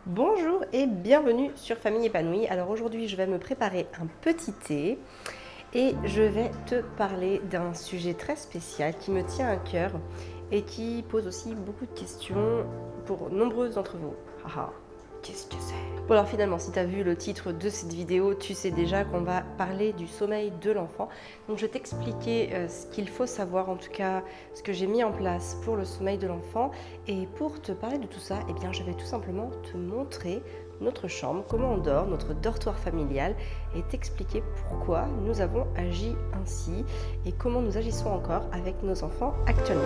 Bonjour et bienvenue sur Famille épanouie. Alors aujourd'hui je vais me préparer un petit thé et je vais te parler d'un sujet très spécial qui me tient à cœur et qui pose aussi beaucoup de questions pour nombreuses d'entre vous. Haha, qu'est-ce que c'est? Bon alors finalement, si tu as vu le titre de cette vidéo, tu sais déjà qu'on va parler du sommeil de l'enfant. Donc je vais t'expliquer ce qu'il faut savoir, en tout cas ce que j'ai mis en place pour le sommeil de l'enfant. Et pour te parler de tout ça, eh bien, je vais tout simplement te montrer notre chambre, comment on dort, notre dortoir familial et t'expliquer pourquoi nous avons agi ainsi et comment nous agissons encore avec nos enfants actuellement.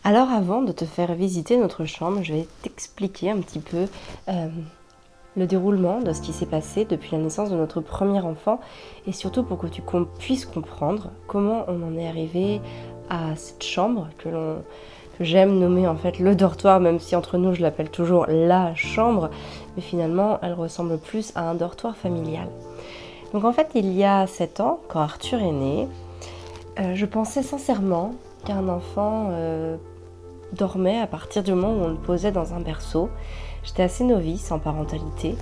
Alors avant de te faire visiter notre chambre, je vais t'expliquer un petit peu le déroulement de ce qui s'est passé depuis la naissance de notre premier enfant et surtout pour que tu puisses comprendre comment on en est arrivé à cette chambre que j'aime nommer en fait le dortoir, même si entre nous je l'appelle toujours la chambre, mais finalement elle ressemble plus à un dortoir familial. Donc en fait il y a 7 ans, quand Arthur est né, je pensais sincèrement qu'un enfant dormait à partir du moment où on le posait dans un berceau. J'étais assez novice en parentalité.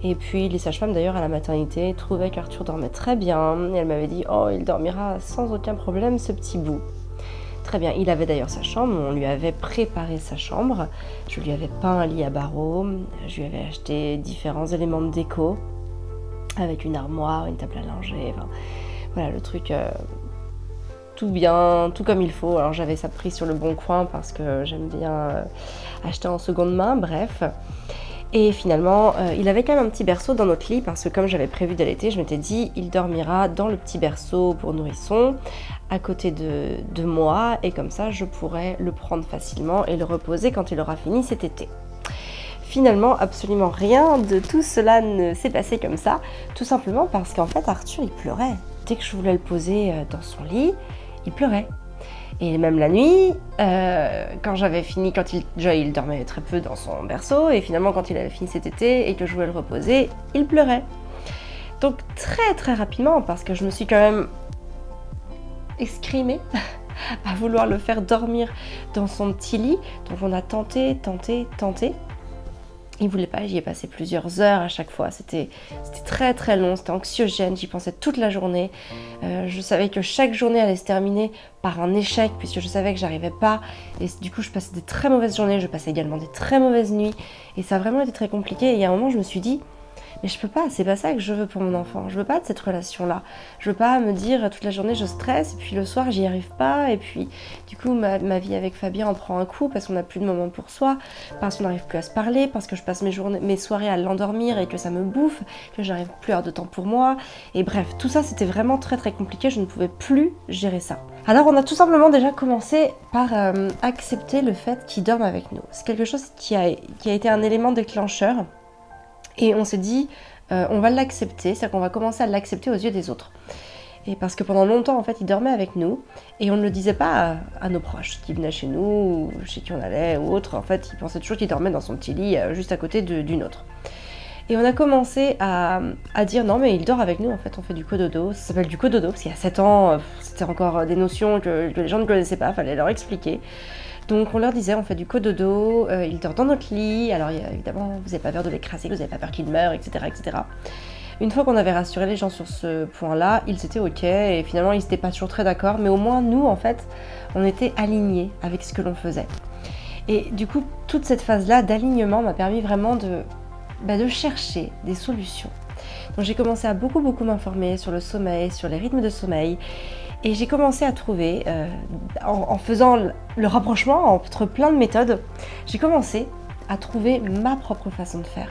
Et puis les sages-femmes d'ailleurs à la maternité trouvaient qu'Arthur dormait très bien. Et elle m'avait dit « Oh, il dormira sans aucun problème ce petit bout ». Très bien, il avait d'ailleurs sa chambre, on lui avait préparé sa chambre. Je lui avais peint un lit à barreaux, je lui avais acheté différents éléments de déco avec une armoire, une table à langer, enfin, voilà le truc... tout bien, tout comme il faut. Alors j'avais ça pris sur le bon coin parce que j'aime bien acheter en seconde main, bref. Et finalement, il avait quand même un petit berceau dans notre lit parce que comme j'avais prévu d'allaiter, je m'étais dit il dormira dans le petit berceau pour nourrisson à côté de moi et comme ça je pourrais le prendre facilement et le reposer quand il aura fini cet été. Finalement, absolument rien de tout cela ne s'est passé comme ça, tout simplement parce qu'en fait Arthur il pleurait. Dès que je voulais le poser dans son lit, il pleurait. Et même la nuit, quand j'avais fini, déjà il dormait très peu dans son berceau, et finalement quand il avait fini cet été et que je voulais le reposer, il pleurait. Donc très très rapidement, parce que je me suis quand même escrimée à vouloir le faire dormir dans son petit lit, donc on a tenté. Il voulait pas, j'y ai passé plusieurs heures à chaque fois, c'était très très long, c'était anxiogène, j'y pensais toute la journée. Je savais que chaque journée allait se terminer par un échec puisque je savais que j'arrivais pas et du coup je passais des très mauvaises journées, je passais également des très mauvaises nuits et ça a vraiment été très compliqué et il y a un moment je me suis dit mais je peux pas, c'est pas ça que je veux pour mon enfant, je veux pas de cette relation-là. Je veux pas me dire toute la journée je stresse et puis le soir j'y arrive pas et puis du coup ma vie avec Fabien en prend un coup parce qu'on n'a plus de moments pour soi, parce qu'on n'arrive plus à se parler, parce que je passe mes soirées à l'endormir et que ça me bouffe, que j'arrive plus à avoir de temps pour moi. Et bref, tout ça c'était vraiment très très compliqué, je ne pouvais plus gérer ça. Alors on a tout simplement déjà commencé par accepter le fait qu'il dorme avec nous. C'est quelque chose qui a été un élément déclencheur. Et on s'est dit, on va l'accepter, c'est-à-dire qu'on va commencer à l'accepter aux yeux des autres. Et parce que pendant longtemps, en fait, il dormait avec nous, et on ne le disait pas à nos proches qui venaient chez nous, ou chez qui on allait, ou autre. En fait, ils pensaient toujours qu'il dormait dans son petit lit, juste à côté d'une autre. Et on a commencé à dire, non mais il dort avec nous, en fait, on fait du cododo. Ça s'appelle du cododo, parce qu'il y a 7 ans, c'était encore des notions que les gens ne connaissaient pas, fallait leur expliquer. Donc on leur disait, on fait du cododo, il dort dans notre lit, alors évidemment vous n'avez pas peur de l'écraser, vous n'avez pas peur qu'il meure, etc., etc. Une fois qu'on avait rassuré les gens sur ce point-là, ils étaient ok, et finalement ils n'étaient pas toujours très d'accord, mais au moins nous en fait, on était alignés avec ce que l'on faisait. Et du coup, toute cette phase-là d'alignement m'a permis vraiment de chercher des solutions. Donc j'ai commencé à beaucoup m'informer sur le sommeil, sur les rythmes de sommeil, et j'ai commencé à trouver, en faisant le rapprochement entre plein de méthodes, j'ai commencé à trouver ma propre façon de faire.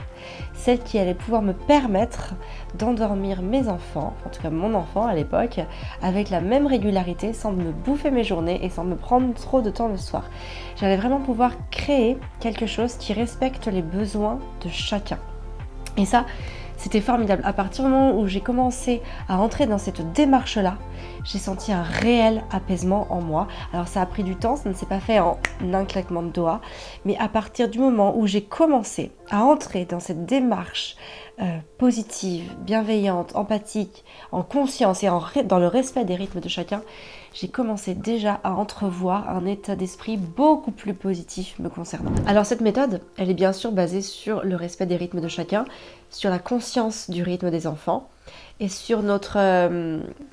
Celle qui allait pouvoir me permettre d'endormir mes enfants, en tout cas mon enfant à l'époque, avec la même régularité, sans me bouffer mes journées et sans me prendre trop de temps le soir. J'allais vraiment pouvoir créer quelque chose qui respecte les besoins de chacun. Et ça, C'était formidable. À partir du moment où j'ai commencé à entrer dans cette démarche-là, j'ai senti un réel apaisement en moi. Alors ça a pris du temps, ça ne s'est pas fait en un claquement de doigts, mais à partir du moment où j'ai commencé à entrer dans cette démarche positive, bienveillante, empathique, en conscience et dans le respect des rythmes de chacun, j'ai commencé déjà à entrevoir un état d'esprit beaucoup plus positif me concernant. Alors cette méthode, elle est bien sûr basée sur le respect des rythmes de chacun, sur la conscience du rythme des enfants et sur notre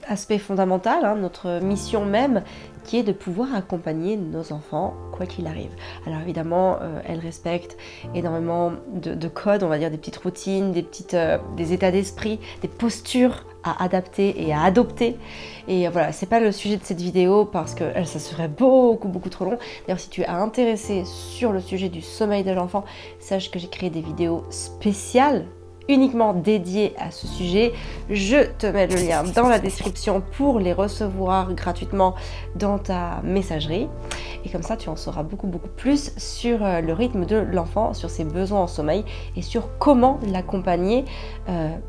aspect fondamental, notre mission même, qui est de pouvoir accompagner nos enfants quoi qu'il arrive. Alors évidemment, elle respecte énormément de codes, on va dire des petites routines, des états d'esprit, des postures à adapter et à adopter. Et voilà, c'est pas le sujet de cette vidéo parce que ça serait beaucoup trop long. D'ailleurs, si tu es intéressé sur le sujet du sommeil de l'enfant, sache que j'ai créé des vidéos spéciales uniquement dédiées à ce sujet. Je te mets le lien dans la description pour les recevoir gratuitement dans ta messagerie. Et comme ça, tu en sauras beaucoup plus sur le rythme de l'enfant, sur ses besoins en sommeil et sur comment l'accompagner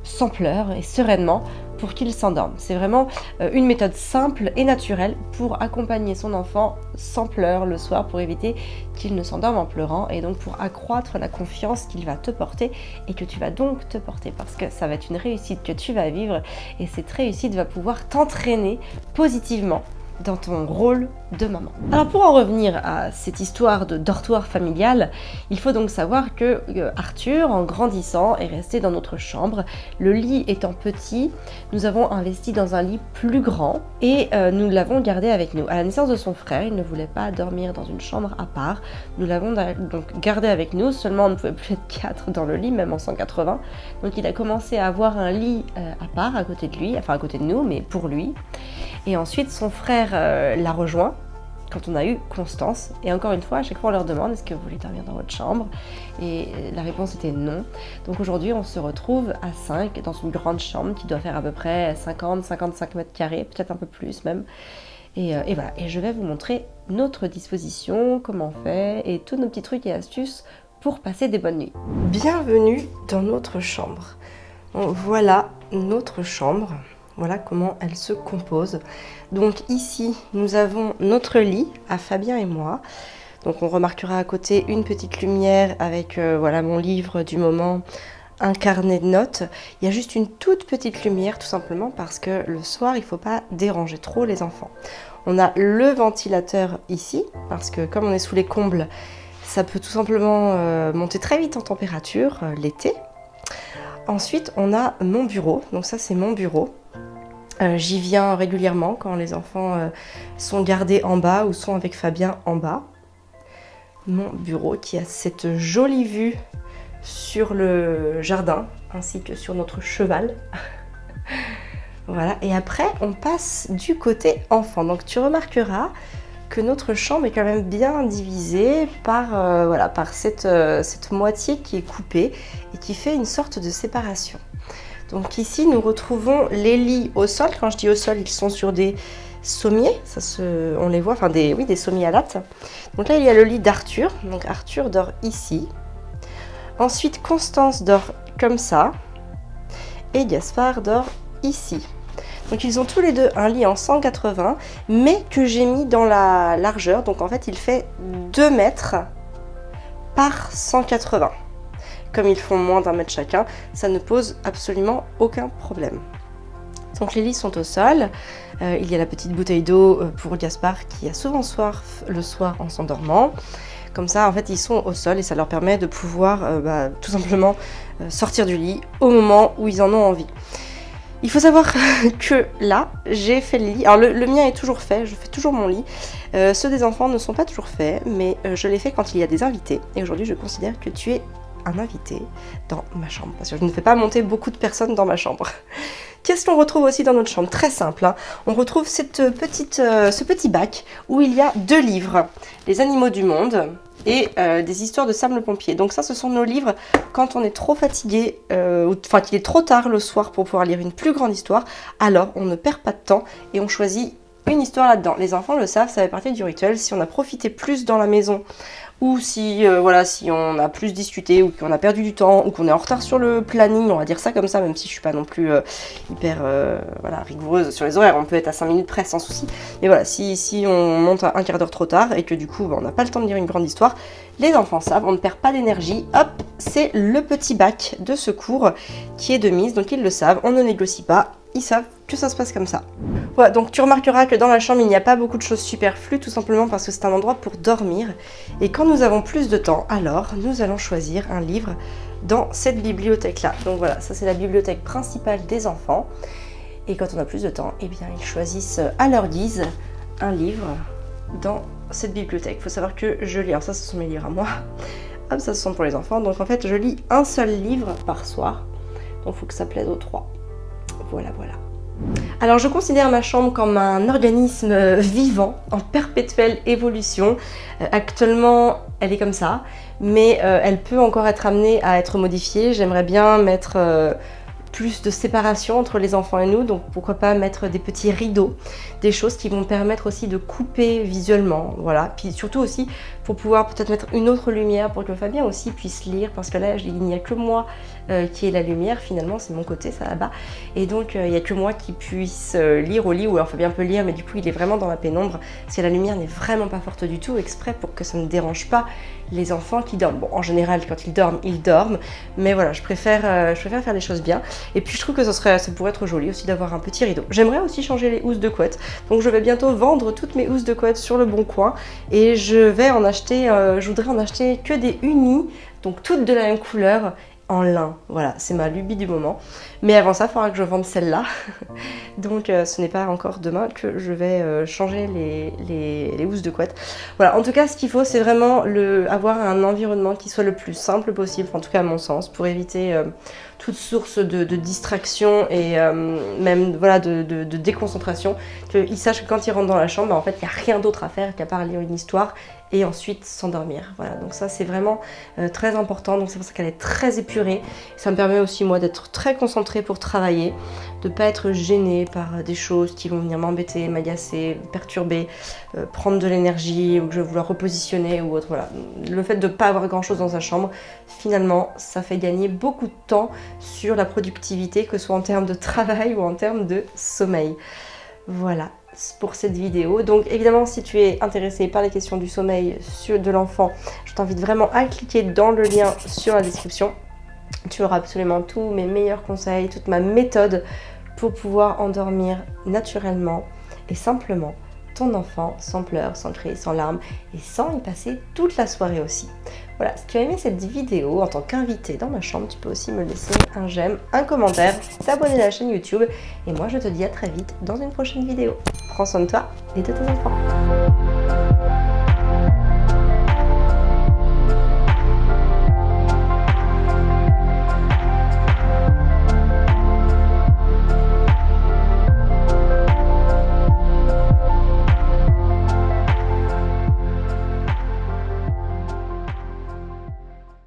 sans pleurs et sereinement pour qu'il s'endorme. C'est vraiment une méthode simple et naturelle pour accompagner son enfant sans pleurs le soir, pour éviter qu'il ne s'endorme en pleurant et donc pour accroître la confiance qu'il va te porter et que tu vas donc te porter, parce que ça va être une réussite que tu vas vivre et cette réussite va pouvoir t'entraîner positivement dans ton rôle de maman. Alors pour en revenir à cette histoire de dortoir familial, il faut donc savoir que Arthur, en grandissant, est resté dans notre chambre. Le lit étant petit, nous avons investi dans un lit plus grand et nous l'avons gardé avec nous. À la naissance de son frère, il ne voulait pas dormir dans une chambre à part. Nous l'avons donc gardé avec nous, seulement on ne pouvait plus être 4 dans le lit, même en 180. Donc il a commencé à avoir un lit à part à côté de lui, enfin à côté de nous, mais pour lui. Et ensuite, son frère l'a rejoint quand on a eu Constance. Et encore une fois, à chaque fois, on leur demande: est-ce que vous voulez dormir dans votre chambre? Et la réponse était non. Donc aujourd'hui, on se retrouve à 5 dans une grande chambre qui doit faire à peu près 50-55 mètres carrés, peut-être un peu plus même. Et voilà. Et je vais vous montrer notre disposition, comment on fait, et tous nos petits trucs et astuces pour passer des bonnes nuits. Bienvenue dans notre chambre. Donc, voilà notre chambre. Voilà comment elle se compose. Donc ici, nous avons notre lit à Fabien et moi. Donc on remarquera à côté une petite lumière avec voilà mon livre du moment, un carnet de notes. Il y a juste une toute petite lumière tout simplement parce que le soir, il ne faut pas déranger trop les enfants. On a le ventilateur ici parce que comme on est sous les combles, ça peut tout simplement monter très vite en température l'été. Ensuite, on a mon bureau. Donc ça, c'est mon bureau. J'y viens régulièrement quand les enfants sont gardés en bas ou sont avec Fabien en bas. Mon bureau qui a cette jolie vue sur le jardin ainsi que sur notre cheval. Voilà, et après on passe du côté enfant. Donc tu remarqueras que notre chambre est quand même bien divisée par, voilà, par cette moitié qui est coupée et qui fait une sorte de séparation. Donc ici, nous retrouvons les lits au sol. Quand je dis au sol, ils sont sur des sommiers. On les voit, enfin des sommiers à lattes. Donc là, il y a le lit d'Arthur. Donc Arthur dort ici. Ensuite, Constance dort comme ça. Et Gaspard dort ici. Donc ils ont tous les deux un lit en 180, mais que j'ai mis dans la largeur. Donc en fait, il fait 2 mètres par 180. Comme ils font moins d'1 mètre chacun, ça ne pose absolument aucun problème. Donc les lits sont au sol. Il y a la petite bouteille d'eau pour Gaspard qui a souvent soif le soir en s'endormant. Comme ça, en fait, ils sont au sol et ça leur permet de pouvoir tout simplement sortir du lit au moment où ils en ont envie. Il faut savoir que là, j'ai fait le lit. Alors le mien est toujours fait, je fais toujours mon lit. Ceux des enfants ne sont pas toujours faits, mais je les fais quand il y a des invités. Et aujourd'hui, je considère que tu es un invité dans ma chambre, parce que je ne fais pas monter beaucoup de personnes dans ma chambre. Qu'est-ce qu'on retrouve aussi dans notre chambre? Très simple, hein. On retrouve ce petit bac où il y a 2 livres, Les animaux du monde et des histoires de Sam le pompier. Donc ça, ce sont nos livres quand on est trop fatigué, enfin qu'il est trop tard le soir pour pouvoir lire une plus grande histoire, alors on ne perd pas de temps et on choisit une histoire là-dedans. Les enfants le savent, ça fait partie du rituel. Si on a profité plus dans la maison ou si voilà, si on a plus discuté ou qu'on a perdu du temps ou qu'on est en retard sur le planning, on va dire ça comme ça, même si je suis pas non plus hyper voilà, rigoureuse sur les horaires, on peut être à 5 minutes près sans souci. Mais voilà, si on monte à un quart d'heure trop tard et que du coup on n'a pas le temps de lire une grande histoire, les enfants savent, on ne perd pas d'énergie, hop, c'est le petit bac de secours qui est de mise, donc ils le savent, on ne négocie pas, ils savent que ça se passe comme ça. Voilà, donc tu remarqueras que dans la chambre il n'y a pas beaucoup de choses superflues, tout simplement parce que c'est un endroit pour dormir, et quand nous avons plus de temps, alors nous allons choisir un livre dans cette bibliothèque là. Donc voilà, ça c'est la bibliothèque principale des enfants, et quand on a plus de temps, eh bien ils choisissent à leur guise un livre dans cette bibliothèque. Il faut savoir que je lis, alors ça ce sont mes livres à moi, hop, ça ce sont pour les enfants, donc en fait je lis un seul livre par soir, donc il faut que ça plaise aux trois. Voilà. Alors je considère ma chambre comme un organisme vivant, en perpétuelle évolution. Actuellement elle est comme ça, mais elle peut encore être amenée à être modifiée. J'aimerais bien mettre plus de séparation entre les enfants et nous, donc pourquoi pas mettre des petits rideaux, des choses qui vont permettre aussi de couper visuellement, voilà, puis surtout aussi pour pouvoir peut-être mettre une autre lumière pour que Fabien aussi puisse lire, parce que là il n'y a que moi qui ai la lumière, finalement c'est mon côté ça là-bas, et donc il n'y a que moi qui puisse lire au lit, ou alors Fabien peut lire, mais du coup il est vraiment dans la pénombre, parce que la lumière n'est vraiment pas forte du tout, exprès pour que ça ne dérange pas les enfants qui dorment. Bon, en général quand ils dorment, mais voilà, je préfère faire les choses bien. Et puis je trouve que ça pourrait être joli aussi d'avoir un petit rideau. J'aimerais aussi changer les housses de couette, donc je vais bientôt vendre toutes mes housses de couette sur le Bon Coin, et je vais en acheter, je voudrais en acheter que des unis, donc toutes de la même couleur, en lin. Voilà, c'est ma lubie du moment. Mais avant ça, il faudra que je vende celle-là. Donc ce n'est pas encore demain que je vais changer les housses de couette. Voilà, en tout cas, ce qu'il faut, c'est vraiment avoir un environnement qui soit le plus simple possible, en tout cas à mon sens, pour éviter toute source de distraction et même voilà, de déconcentration. Qu'ils sachent que quand ils rentrent dans la chambre, en fait, il n'y a rien d'autre à faire qu'à part lire une histoire et ensuite s'endormir. Voilà, donc ça c'est vraiment très important, donc c'est pour ça qu'elle est très épurée. Ça me permet aussi moi d'être très concentrée pour travailler, de ne pas être gênée par des choses qui vont venir m'embêter, m'agacer, perturber, prendre de l'énergie, ou que je vais vouloir repositionner ou autre. Voilà. Le fait de ne pas avoir grand chose dans sa chambre, finalement ça fait gagner beaucoup de temps sur la productivité, que ce soit en termes de travail ou en termes de sommeil. Voilà pour cette vidéo. Donc évidemment, si tu es intéressé par les questions du sommeil de l'enfant, je t'invite vraiment à cliquer dans le lien sur la description. Tu auras absolument tous mes meilleurs conseils, toute ma méthode pour pouvoir endormir naturellement et simplement ton enfant, sans pleurs, sans cris, sans larmes et sans y passer toute la soirée aussi. Voilà, si tu as aimé cette vidéo en tant qu'invité dans ma chambre, tu peux aussi me laisser un j'aime, un commentaire, t'abonner à la chaîne YouTube, et moi je te dis à très vite dans une prochaine vidéo. Prends soin de toi et de ton enfant.